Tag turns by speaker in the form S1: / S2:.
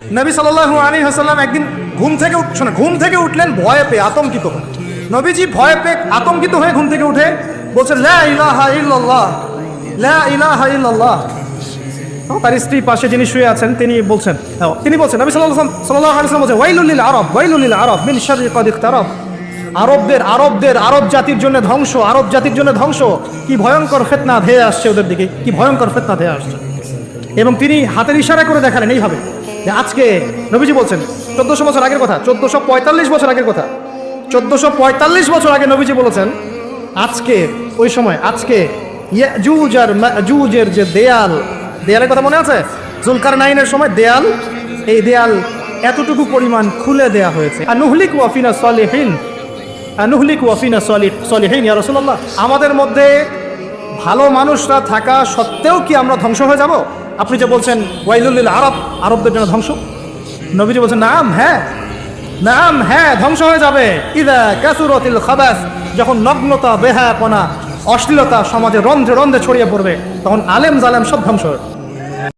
S1: নবী সাল্লাল্লাহু আলাইহি ওয়াসাল্লাম একদিন ঘুম থেকে উঠলেন ভয়ে পেয়ে, আতঙ্কিত। নবীজি ভয়ে পেয়ে আতঙ্কিত হয়ে ঘুম থেকে উঠে বলছেন, লা ইলাহা ইল্লাল্লাহ, লা ইলাহা ইল্লাল্লাহ। তার স্ত্রী পাশে যিনি শুয়ে আছেন তিনি বলছেন নবী সাল্লাল্লাহু আলাইহি ওয়াসাল্লাম বলছেন, ওয়াইলুল লিল আরব, ওয়াইলুল লিল আরব মিন শাররি কাদ ইকতারাব। আরব জাতির জন্য ধ্বংস, আরব জাতির জন্য ধ্বংস। কি ভয়ঙ্কর ফিতনা ধেয়ে আসছে ওদের দিকে, কি ভয়ঙ্কর ফিতনা ধেয়ে আসছে। এবং তিনি হাতের ইশারা করে দেখালেন এইভাবে যে আজকে, নবীজি বলছেন 1400 বছর আগের কথা, 1445 বছর আগের কথা, 1445 বছর আগে নবীজি বলেছেন, আজকে ওই সময় আজকে ইয়াজুজ আর মাজুজের যে দেয়ালের কথা মনে আছে? জুলকারনাইনের সময় এই দেয়াল এতটুকু পরিমাণ খুলে দেয়া হয়েছে। আনুহলিক ওয়াফিনা সলিহিন, আনুহলিক ওয়াফিনা সলিহিন ইয়া রাসূলুল্লাহ। আমাদের মধ্যে ভালো মানুষরা থাকা সত্ত্বেও কি আমরা ধ্বংস হয়ে যাব? আপনি যে বলছেন ওয়াইলুল লিল আরব, আরবদের জন্য ধ্বংস, নবীজি বলছেন নাম হ্যাঁ ধ্বংস হয়ে যাবে। ইদা কাসুরাতিল খাবাস, যখন নগ্নতা, বেহায়াপনা, অশ্লীলতা সমাজে রন্ধ্রে রন্ধ্রে ছড়িয়ে পড়বে, তখন আলেম জালেম সব ধ্বংস হবে।